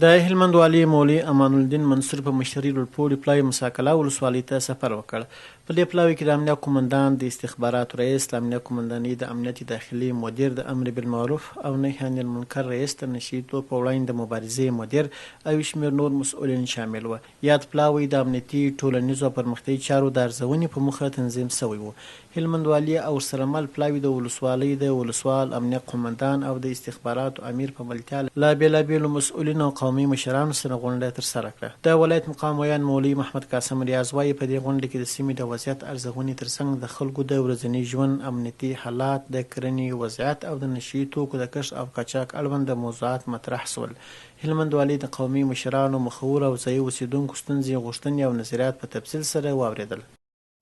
د هلمند والي مولوي امان الدین منصور په مشرۍ لوړپوړي پلاوي موسی کلا ولسوالۍ ته سفر وکړ. په دې پلاوي کې د امنیه قومندان، د استخباراتو رئیس، د امنیه قومندانۍ د امنیت داخلي مدیر، د امر بالمعروف او نهي عن المنکر رئیس، د نشه یي توکو په وړاندې د مبارزې مدیر او یو شمېر نور مسؤلین شامل وو. یاد پلاوی د امنیتي، ټولنیزو او پرمختیایي چارو د ارزونې په موخه تنظیم شوی و. هلمند والي او ورسره مل پلاوي د ولسوالۍ د ولسوال، امنیه قومندان او د استخباراتو امیر په ملتیا له بېلابېلو مسؤلینو او قومي مشرانو سره غونډه ترسره کړه. د ولایت مقام ویان مولوي محمد قاسم ریاض وایي په دې غونډه کې د سیمې د وضعیت ارزونې ترڅنګ د خلکو د ورځني ژوند امنیتي حالات، د کرنې وضعیت او د نشه یي توکو د کښت او قاچاق اړوند موضوعات مطرح شول. هلمند والي د قومي مشرانو، مخور او ځایي اوسیدونکو ستونزې، غوښتنې او نظریات په تفصیل سره واورېدل.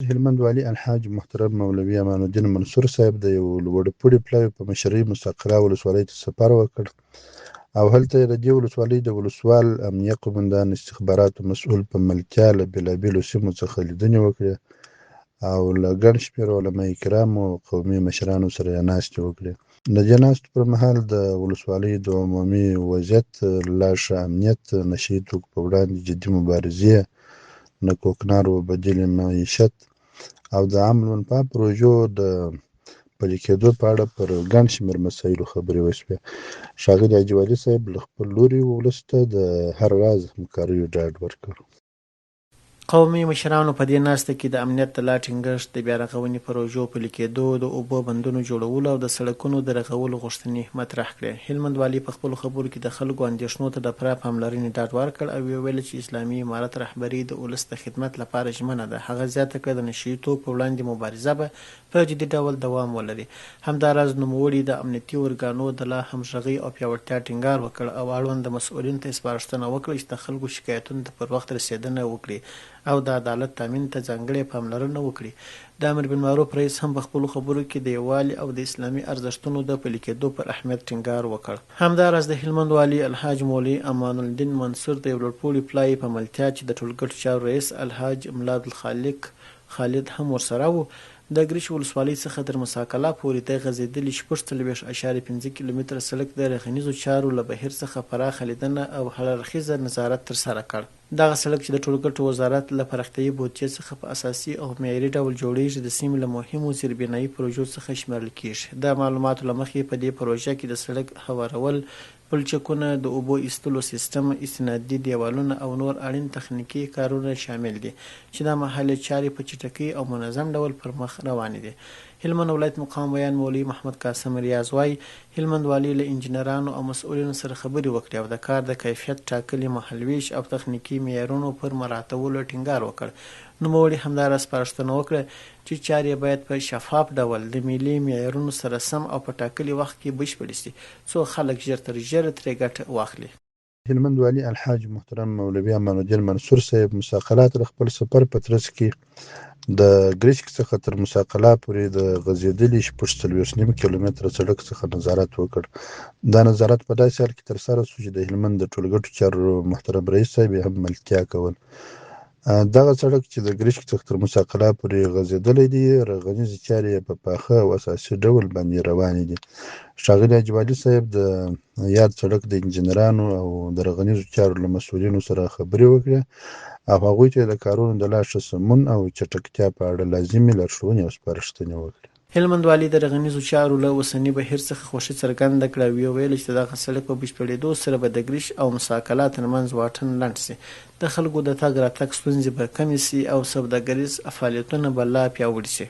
هلمند والي الحاج محترم مولوي امان الدین منصور صاحب د یو لوړپوړي پلاوي په مشرۍ موسی کلا ولسوالۍ ته سفر وکړ او هلته یې د دې ولسوالۍ د ولسوال، امنیه قومندان، استخباراتو مسؤل په ملتیا له بېلابېلو سیمو څخه لیدنې وکړې او له ګڼ شمېر علما کرامو او قومي مشرانو سره یې ناستې وکړې. د دې ناستو پر مهال د ولسوالۍ د عمومي وضعیت، لا ښه امنیت، نشه یي توکو په وړاندې جدي مبارزې، د کوکنارو بدیل معیشت او د امن منفعه پروژو د پلي کېدو په اړه پر ګڼ شمېر مسایلو خبرې وشوې. ښاغلي حاجي والي صاحب له خپل لوري ولس ته د هر راز همکاریو ډاډ ورکړ. قومي مشرانو په دې ناسته کې د امنیت د لا ټینګښت، د بیا رغونې پروژو پلي کېدو، د اوبو بندونو جوړولو او د سړکونو د رغولو غوښتنې مطرح کړې. هلمند والي په خپلو خبرو کې د خلکو اندېښنو ته د پوره پاملرنې ډاډ ورکړ او ویل چې اسلامي امارت رهبري د ولس د خدمت لپاره ژمنه ده. هغه زیاته کړه د نشه یي توکو په وړاندې مبارزه به په جدي ډول دوام ولري. همداراز نوموړي د امنیتي ارګانو د لا همغږۍ او پیاوړتیا ټینګار وکړ او اړوند مسؤلینو ته سپارښتنه وکړه چې د خلکو شکایتونو ته پر وخت رسېدنه وکړي او د عدالت تامین ته ځانګړې پاملرنه وکړي. د امر بالمعروف رئیس هم په خپلو خبرو کې د یووالي او د اسلامي ارزښتونو د پلي کېدو پر اهمیت ټینګار وکړ. همداراز د هلمند والي الحاج مولوي امان الدین منصور د یو لوړپوړي پلاوي په ملتیا چې د ټولګټو چارو رئیس الحاج املاد الخالق خالد هم ورسره و، د ګریش ولسوالۍ څخه تر موسی کلا پورې د غځېدلي 46.5 کیلومتره سړک د رغنیزو چارو له بهیر څخه پراخه لیدنه او هررخیزه نظارت ترسره کړ. دغه سړک چې د ټولګټو وزارت له پراختیایي بودجې څخه په اساسي او معیاري ډول جوړیږي د سیمې له مهمو زیربنایي پروژو څخه شمیرل کیږي. د معلوماتو له مخې په دې پروژه کې د سړک هوارول، پلچکونه، د اوبو ایستلو سیستم، استنادي دیوالونه او نور اړین تخنیکي کارونه شامل دي چې د محلي چارې په چټکۍ او منظم ډول پر مخ روانې دي. هلمند ولایت مقام ویان مولوي محمد قاسم ریاض وایي هلمند والي له انجنیرانو او مسؤلینو سره خبرې وکړې او د کار د کیفیت ټاکلي، مهالویش او تخنیکي معیارونو پر مراعاتولو ټینګار وکړ. نوموړي همداراز سپارښتنه وکړه چې چارې باید په شفاف ډول د ملي معیارونو سره سم او په ټاکلي وخت کې بشپړې شي څو خلک ژر تر ژره ترې ګټه واخلي. هلمند والي الحاج محترم مولوي امان الدین منصور صاحب موسی کلا ته خپل سفر په ترڅ کې د ګریش څخه تر موسی کلا پورې د غځېدلي 46.5 کیلومتره سړک څخه نظارت وکړ. دا نظارت په داسې حال کې ترسره شو چې د هلمند د ټولګټو چارو محترم رئیس صاحب هم ملتیا کول. دغه سړک چې د ګریش څخه تر موسی کلا پورې غځېدلی دی، رغنیزې چارې په پاخه او اساسي ډول باندې روانې دي. ښاغلي حاجي والي صاحب د یاد سړک د انجنیرانو او د رغنیزو چارو له مسؤلینو سره خبرې وکړې او هغوی ته د کارونو د لا ښه سمون او چټکتیا په اړه لازمې لارښوونې او سپارښتنې وکړې. هلمند والي د رغنیزو چارو له اوسني بهیر څخه خوښي څرګنده کړه او ویل چې دغه سړک په بشپړېدو سره به د ګریش او موسی کلا ترمنځ واټن لنډ شي، د خلکو د تګ راتګ ستونزې به کمې شي او سوداګریز فعالیتونه به لا پیاوړي شي.